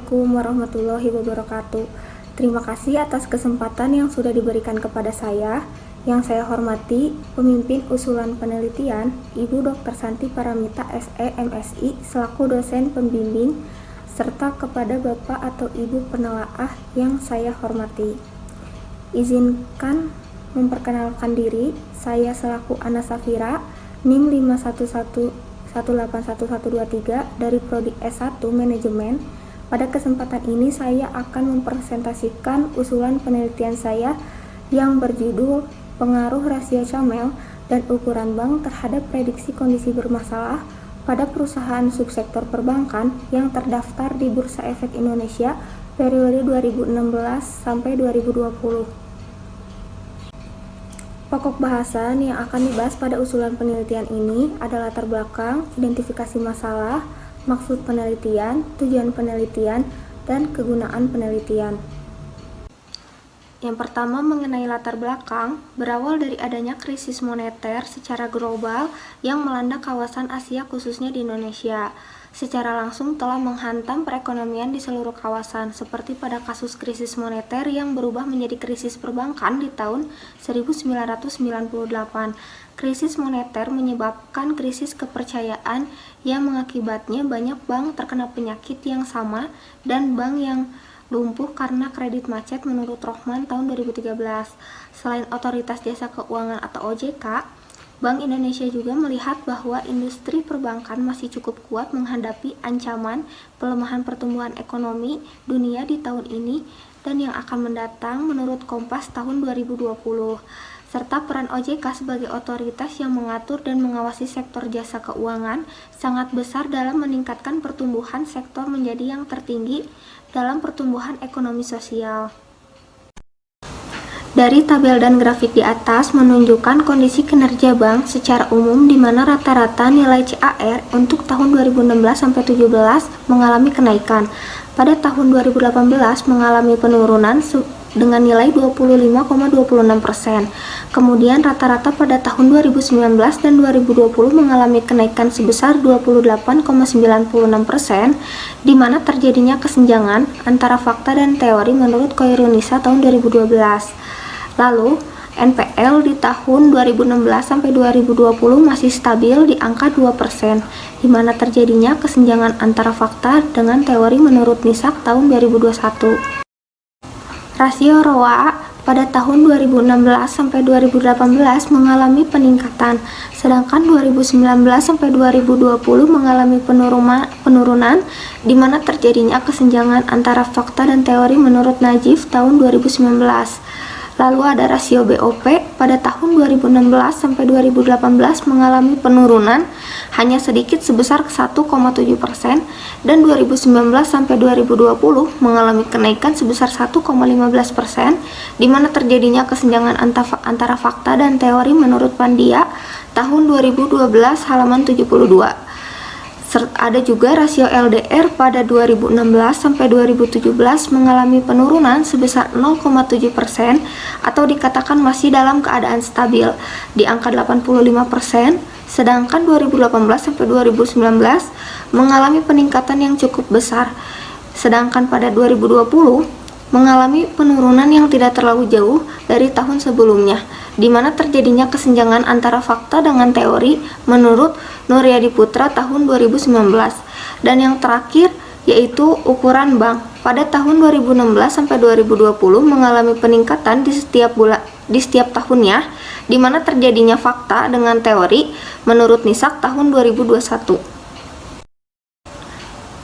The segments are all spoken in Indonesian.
Assalamualaikum warahmatullahi wabarakatuh. Terima kasih atas kesempatan yang sudah diberikan kepada saya. Yang saya hormati, pemimpin usulan penelitian, Ibu Dr. Santi Paramita SE MSI selaku dosen pembimbing, serta kepada Bapak atau Ibu penelaah yang saya hormati. Izinkan memperkenalkan diri, saya selaku Ana Safira, NIM 511181123 dari Prodi S1 Manajemen. Pada kesempatan ini saya akan mempresentasikan usulan penelitian saya yang berjudul Pengaruh Rasio Camel dan Ukuran Bank terhadap Prediksi Kondisi Bermasalah pada Perusahaan Subsektor Perbankan yang terdaftar di Bursa Efek Indonesia periode 2016 sampai 2020. Pokok bahasan yang akan dibahas pada usulan penelitian ini adalah latar belakang, identifikasi masalah, maksud penelitian, tujuan penelitian, dan kegunaan penelitian. Yang pertama mengenai latar belakang, berawal dari adanya krisis moneter secara global yang melanda kawasan Asia khususnya di Indonesia. Secara langsung telah menghantam perekonomian di seluruh kawasan, seperti pada kasus krisis moneter yang berubah menjadi krisis perbankan di tahun 1998. Krisis moneter menyebabkan krisis kepercayaan yang mengakibatnya banyak bank terkena penyakit yang sama dan bank yang lumpuh karena kredit macet menurut Rohman tahun 2013. Selain Otoritas Jasa Keuangan atau OJK, Bank Indonesia juga melihat bahwa industri perbankan masih cukup kuat menghadapi ancaman pelemahan pertumbuhan ekonomi dunia di tahun ini dan yang akan mendatang menurut Kompas tahun 2020, serta peran OJK sebagai otoritas yang mengatur dan mengawasi sektor jasa keuangan sangat besar dalam meningkatkan pertumbuhan sektor menjadi yang tertinggi dalam pertumbuhan ekonomi sosial. Dari tabel dan grafik di atas menunjukkan kondisi kinerja bank secara umum di mana rata-rata nilai CAR untuk tahun 2016-17 mengalami kenaikan. Pada tahun 2018 mengalami penurunan dengan nilai 25,26%. Kemudian rata-rata pada tahun 2019 dan 2020 mengalami kenaikan sebesar 28,96%, di mana terjadinya kesenjangan antara fakta dan teori menurut Koirunisa tahun 2012. Lalu, NPL di tahun 2016 sampai 2020 masih stabil di angka 2%, di mana terjadinya kesenjangan antara fakta dengan teori menurut NISAK tahun 2021. Rasio ROA pada tahun 2016 sampai 2018 mengalami peningkatan, sedangkan 2019 sampai 2020 mengalami penurunan di mana terjadinya kesenjangan antara fakta dan teori menurut Najif tahun 2019. Lalu ada rasio BOP pada tahun 2016 sampai 2018 mengalami penurunan hanya sedikit sebesar 1,7% dan 2019 sampai 2020 mengalami kenaikan sebesar 1,15%, di mana terjadinya kesenjangan antara fakta dan teori menurut Pandia tahun 2012 halaman 72. Ada juga rasio LDR pada 2016 sampai 2017 mengalami penurunan sebesar 0,7% atau dikatakan masih dalam keadaan stabil di angka 85%, sedangkan 2018 sampai 2019 mengalami peningkatan yang cukup besar, sedangkan pada 2020 mengalami penurunan yang tidak terlalu jauh dari tahun sebelumnya, di mana terjadinya kesenjangan antara fakta dengan teori menurut Nuryadi Putra tahun 2019. Dan yang terakhir yaitu ukuran bank pada tahun 2016 sampai 2020 mengalami peningkatan di setiap tahunnya, di mana terjadinya fakta dengan teori menurut NISAK tahun 2021.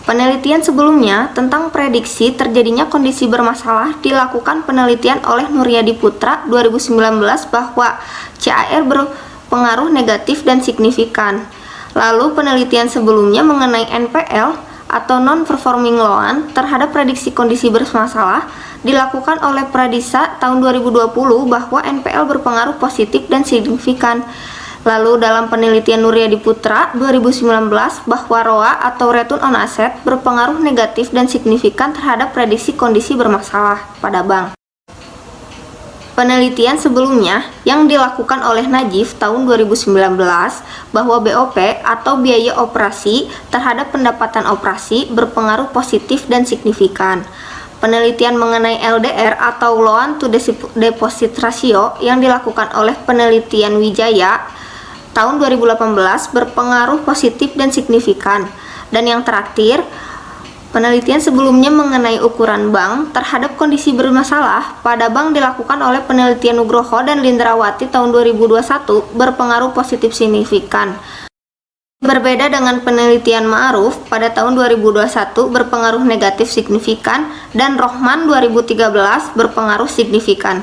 Penelitian sebelumnya tentang prediksi terjadinya kondisi bermasalah dilakukan penelitian oleh Nuryadi Putra 2019 bahwa CAR berpengaruh negatif dan signifikan. Lalu penelitian sebelumnya mengenai NPL atau non-performing loan terhadap prediksi kondisi bermasalah dilakukan oleh Pradisa tahun 2020 bahwa NPL berpengaruh positif dan signifikan. Lalu dalam penelitian Nuryadi Putra 2019 bahwa ROA atau Return on Asset berpengaruh negatif dan signifikan terhadap prediksi kondisi bermasalah pada bank. Penelitian sebelumnya yang dilakukan oleh Najib tahun 2019 bahwa BOP atau biaya operasi terhadap pendapatan operasi berpengaruh positif dan signifikan. Penelitian mengenai LDR atau Loan to Deposit Ratio yang dilakukan oleh penelitian Wijaya tahun 2018 berpengaruh positif dan signifikan. Dan yang terakhir, penelitian sebelumnya mengenai ukuran bank terhadap kondisi bermasalah pada bank dilakukan oleh penelitian Nugroho dan Lindrawati tahun 2021 berpengaruh positif signifikan. Berbeda dengan penelitian Ma'ruf pada tahun 2021 berpengaruh negatif signifikan dan Rohman 2013 berpengaruh signifikan.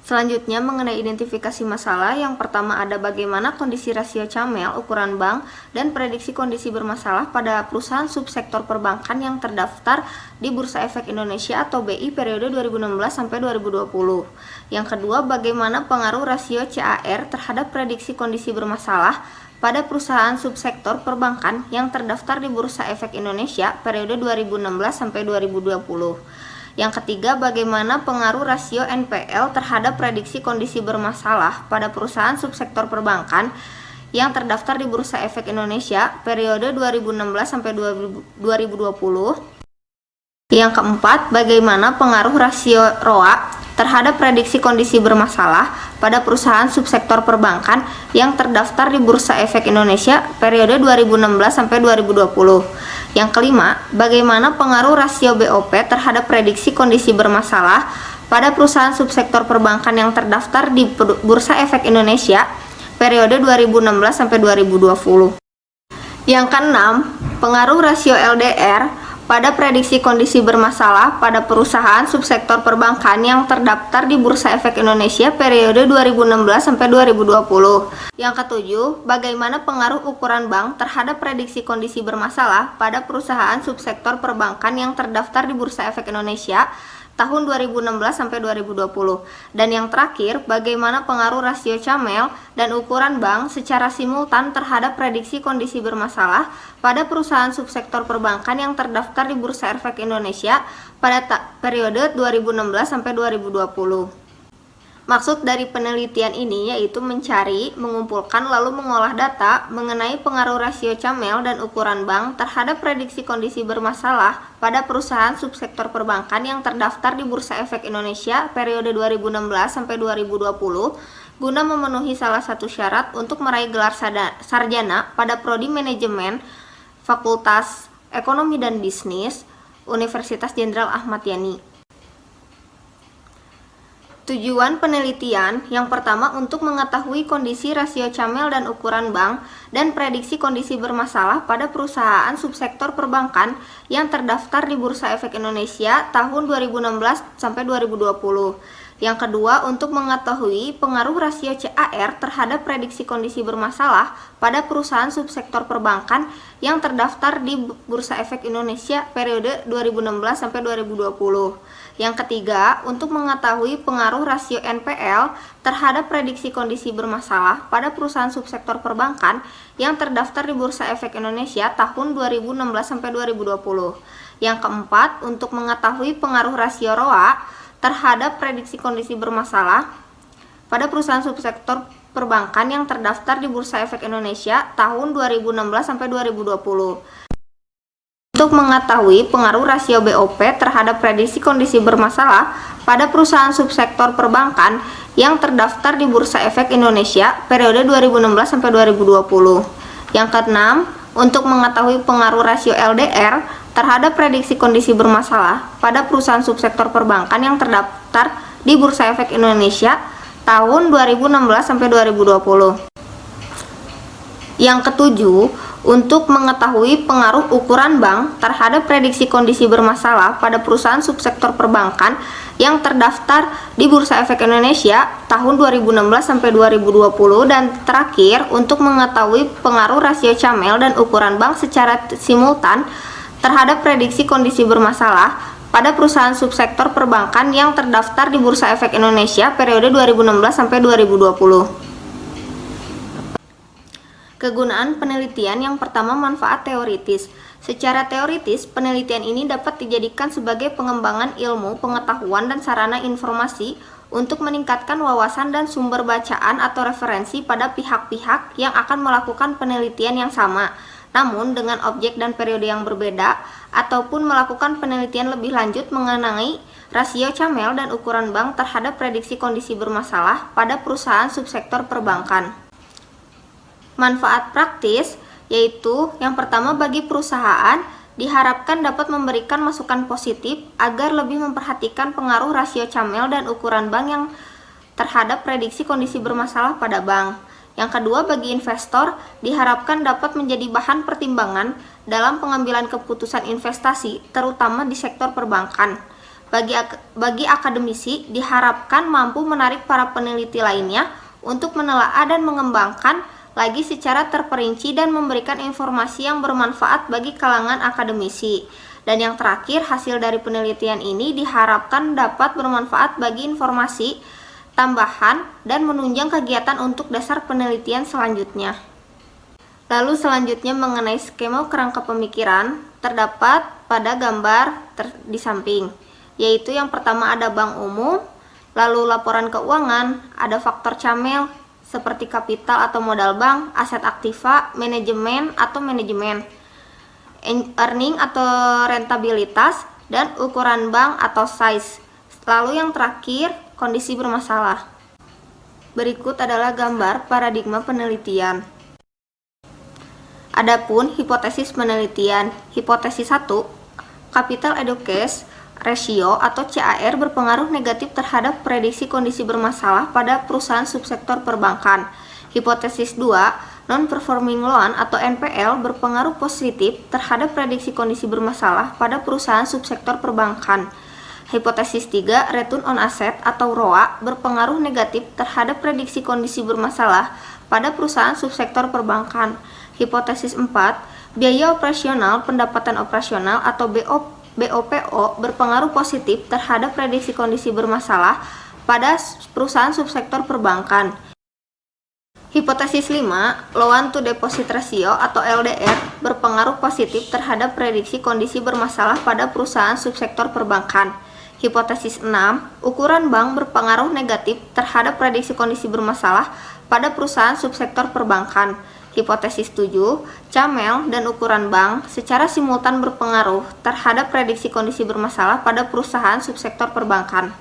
Selanjutnya mengenai identifikasi masalah, yang pertama ada bagaimana kondisi rasio Camel, ukuran bank, dan prediksi kondisi bermasalah pada perusahaan subsektor perbankan yang terdaftar di Bursa Efek Indonesia atau BI periode 2016 sampai 2020. Yang kedua, bagaimana pengaruh rasio CAR terhadap prediksi kondisi bermasalah pada perusahaan subsektor perbankan yang terdaftar di Bursa Efek Indonesia periode 2016 sampai 2020. Yang ketiga, bagaimana pengaruh rasio NPL terhadap prediksi kondisi bermasalah pada perusahaan subsektor perbankan yang terdaftar di Bursa Efek Indonesia periode 2016 sampai 2020. Yang keempat, bagaimana pengaruh rasio ROA terhadap prediksi kondisi bermasalah pada perusahaan subsektor perbankan yang terdaftar di Bursa Efek Indonesia periode 2016 sampai 2020. Yang kelima, bagaimana pengaruh rasio BOP terhadap prediksi kondisi bermasalah pada perusahaan subsektor perbankan yang terdaftar di Bursa Efek Indonesia periode 2016 sampai 2020. Yang keenam, pengaruh rasio LDR pada prediksi kondisi bermasalah pada perusahaan subsektor perbankan yang terdaftar di Bursa Efek Indonesia periode 2016 sampai 2020. Yang ketujuh, bagaimana pengaruh ukuran bank terhadap prediksi kondisi bermasalah pada perusahaan subsektor perbankan yang terdaftar di Bursa Efek Indonesia tahun 2016 sampai 2020. Dan yang terakhir, bagaimana pengaruh rasio Camel dan ukuran bank secara simultan terhadap prediksi kondisi bermasalah pada perusahaan subsektor perbankan yang terdaftar di Bursa Efek Indonesia pada periode 2016 sampai 2020. Maksud dari penelitian ini yaitu mencari, mengumpulkan, lalu mengolah data mengenai pengaruh rasio Camel dan ukuran bank terhadap prediksi kondisi bermasalah pada perusahaan subsektor perbankan yang terdaftar di Bursa Efek Indonesia periode 2016 sampai 2020 guna memenuhi salah satu syarat untuk meraih gelar sarjana pada Prodi Manajemen Fakultas Ekonomi dan Bisnis Universitas Jenderal Ahmad Yani. Tujuan penelitian yang pertama untuk mengetahui kondisi rasio Camel dan ukuran bank dan prediksi kondisi bermasalah pada perusahaan subsektor perbankan yang terdaftar di Bursa Efek Indonesia tahun 2016 sampai 2020. Yang kedua, untuk mengetahui pengaruh rasio CAR terhadap prediksi kondisi bermasalah pada perusahaan subsektor perbankan yang terdaftar di Bursa Efek Indonesia periode 2016 sampai 2020. Yang ketiga, untuk mengetahui pengaruh rasio NPL terhadap prediksi kondisi bermasalah pada perusahaan subsektor perbankan yang terdaftar di Bursa Efek Indonesia tahun 2016 sampai 2020. Yang keempat, untuk mengetahui pengaruh rasio ROA terhadap prediksi kondisi bermasalah pada perusahaan subsektor perbankan yang terdaftar di Bursa Efek Indonesia tahun 2016 sampai 2020. Untuk mengetahui pengaruh rasio BOP terhadap prediksi kondisi bermasalah pada perusahaan subsektor perbankan yang terdaftar di Bursa Efek Indonesia periode 2016 sampai 2020. Yang keenam, untuk mengetahui pengaruh rasio LDR terhadap prediksi kondisi bermasalah pada perusahaan subsektor perbankan yang terdaftar di Bursa Efek Indonesia tahun 2016 sampai 2020. Yang ketujuh, untuk mengetahui pengaruh ukuran bank terhadap prediksi kondisi bermasalah pada perusahaan subsektor perbankan yang terdaftar di Bursa Efek Indonesia tahun 2016 sampai 2020. Dan terakhir, untuk mengetahui pengaruh rasio Camel dan ukuran bank secara simultan terhadap prediksi kondisi bermasalah pada perusahaan subsektor perbankan yang terdaftar di Bursa Efek Indonesia periode 2016 sampai 2020. Kegunaan penelitian yang pertama, manfaat teoritis. Secara teoritis, penelitian ini dapat dijadikan sebagai pengembangan ilmu, pengetahuan, dan sarana informasi untuk meningkatkan wawasan dan sumber bacaan atau referensi pada pihak-pihak yang akan melakukan penelitian yang sama, namun dengan objek dan periode yang berbeda, ataupun melakukan penelitian lebih lanjut mengenai rasio camel dan ukuran bank terhadap prediksi kondisi bermasalah pada perusahaan subsektor perbankan. Manfaat praktis yaitu yang pertama, bagi perusahaan diharapkan dapat memberikan masukan positif agar lebih memperhatikan pengaruh rasio camel dan ukuran bank yang terhadap prediksi kondisi bermasalah pada bank. Yang kedua, bagi investor diharapkan dapat menjadi bahan pertimbangan dalam pengambilan keputusan investasi, terutama di sektor perbankan. Bagi akademisi diharapkan mampu menarik para peneliti lainnya untuk menelaah dan mengembangkan lagi secara terperinci dan memberikan informasi yang bermanfaat bagi kalangan akademisi. Dan yang terakhir, hasil dari penelitian ini diharapkan dapat bermanfaat bagi informasi tambahan dan menunjang kegiatan untuk dasar penelitian selanjutnya. Lalu selanjutnya mengenai skema kerangka pemikiran terdapat pada gambar di samping, yaitu yang pertama ada bank umum, lalu laporan keuangan, ada faktor camel seperti kapital atau modal bank, aset aktiva, manajemen, earning atau rentabilitas, dan ukuran bank atau size. Lalu yang terakhir, kondisi bermasalah. Berikut adalah gambar paradigma penelitian. Adapun hipotesis penelitian. Hipotesis 1, capital adequacy ratio atau CAR berpengaruh negatif terhadap prediksi kondisi bermasalah pada perusahaan subsektor perbankan. Hipotesis 2, non-performing loan atau NPL berpengaruh positif terhadap prediksi kondisi bermasalah pada perusahaan subsektor perbankan. Hipotesis 3, return on asset atau ROA berpengaruh negatif terhadap prediksi kondisi bermasalah pada perusahaan subsektor perbankan. Hipotesis 4, biaya operasional pendapatan operasional atau BOPO berpengaruh positif terhadap prediksi kondisi bermasalah pada perusahaan subsektor perbankan. Hipotesis 5, loan to deposit ratio atau LDR berpengaruh positif terhadap prediksi kondisi bermasalah pada perusahaan subsektor perbankan. Hipotesis 6, ukuran bank berpengaruh negatif terhadap prediksi kondisi bermasalah pada perusahaan subsektor perbankan. Hipotesis 7, camel dan ukuran bank secara simultan berpengaruh terhadap prediksi kondisi bermasalah pada perusahaan subsektor perbankan.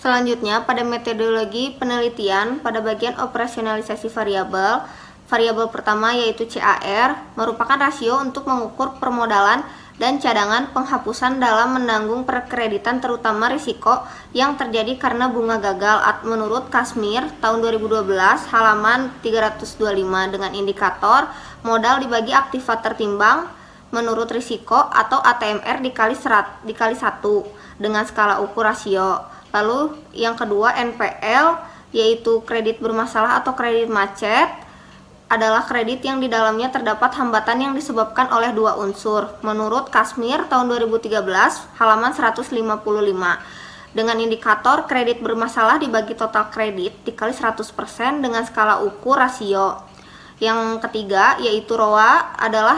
Selanjutnya, pada metodologi penelitian pada bagian operasionalisasi variabel, variabel pertama yaitu CAR merupakan rasio untuk mengukur permodalan dan cadangan penghapusan dalam menanggung perkreditan terutama risiko yang terjadi karena bunga gagal menurut Kashmir tahun 2012 halaman 325 dengan indikator modal dibagi aktiva tertimbang menurut risiko atau ATMR dikali 1 dengan skala ukur rasio. Lalu yang kedua NPL yaitu kredit bermasalah atau kredit macet adalah kredit yang di dalamnya terdapat hambatan yang disebabkan oleh dua unsur menurut Kashmir tahun 2013 halaman 155 dengan indikator kredit bermasalah dibagi total kredit dikali 100% dengan skala ukur rasio. Yang ketiga yaitu ROA adalah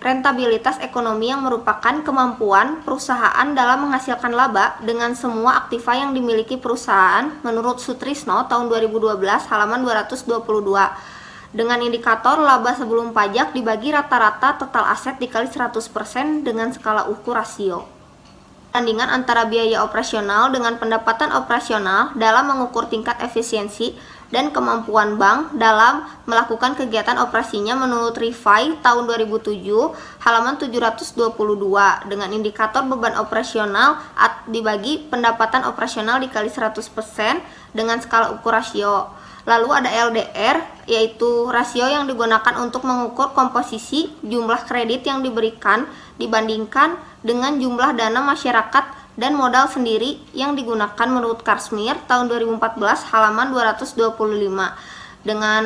rentabilitas ekonomi yang merupakan kemampuan perusahaan dalam menghasilkan laba dengan semua aktiva yang dimiliki perusahaan menurut Sutrisno tahun 2012 halaman 222 dengan indikator laba sebelum pajak dibagi rata-rata total aset dikali 100% dengan skala ukur rasio. Perbandingan antara biaya operasional dengan pendapatan operasional dalam mengukur tingkat efisiensi dan kemampuan bank dalam melakukan kegiatan operasinya menurut Rifai tahun 2007 halaman 722 dengan indikator beban operasional dibagi pendapatan operasional dikali 100% dengan skala ukur rasio. Lalu ada LDR yaitu rasio yang digunakan untuk mengukur komposisi jumlah kredit yang diberikan dibandingkan dengan jumlah dana masyarakat dan modal sendiri yang digunakan menurut Kashmir tahun 2014 halaman 225 dengan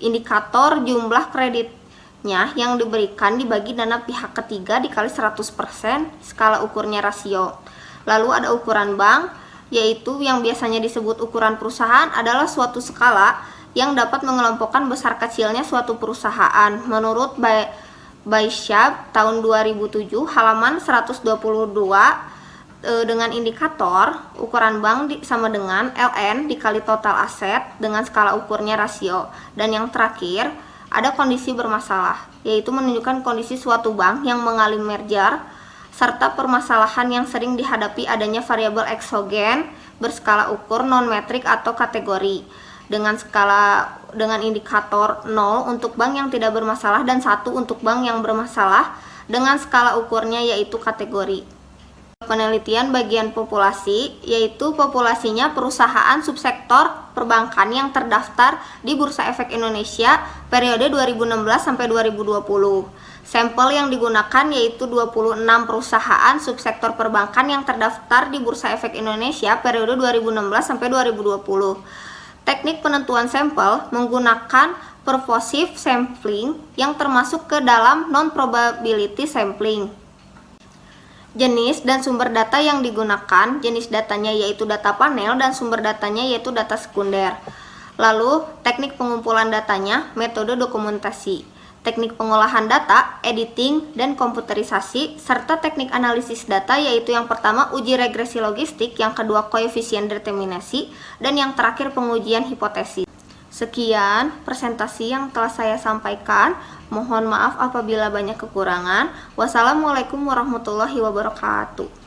indikator jumlah kreditnya yang diberikan dibagi dana pihak ketiga dikali 100% skala ukurnya rasio. Lalu ada ukuran bank yaitu yang biasanya disebut ukuran perusahaan adalah suatu skala yang dapat mengelompokkan besar kecilnya suatu perusahaan menurut by Schaap tahun 2007 halaman 122 dengan indikator ukuran bank sama dengan LN dikali total aset dengan skala ukurnya rasio. Dan yang terakhir ada kondisi bermasalah, yaitu menunjukkan kondisi suatu bank yang mengalami merger serta permasalahan yang sering dihadapi adanya variabel eksogen berskala ukur non-metrik atau kategori dengan indikator 0 untuk bank yang tidak bermasalah dan 1 untuk bank yang bermasalah dengan skala ukurnya yaitu kategori. Penelitian bagian populasi, yaitu populasinya perusahaan subsektor perbankan yang terdaftar di Bursa Efek Indonesia periode 2016 sampai 2020. Sampel yang digunakan yaitu 26 perusahaan subsektor perbankan yang terdaftar di Bursa Efek Indonesia periode 2016 sampai 2020. Teknik penentuan sampel menggunakan purposive sampling yang termasuk ke dalam non-probability sampling. Jenis dan sumber data yang digunakan, jenis datanya yaitu data panel dan sumber datanya yaitu data sekunder. Lalu, teknik pengumpulan datanya, metode dokumentasi, teknik pengolahan data, editing, dan komputerisasi, serta teknik analisis data yaitu yang pertama uji regresi logistik, yang kedua koefisien determinasi, dan yang terakhir pengujian hipotesis. Sekian presentasi yang telah saya sampaikan. Mohon maaf apabila banyak kekurangan. Wassalamualaikum warahmatullahi wabarakatuh.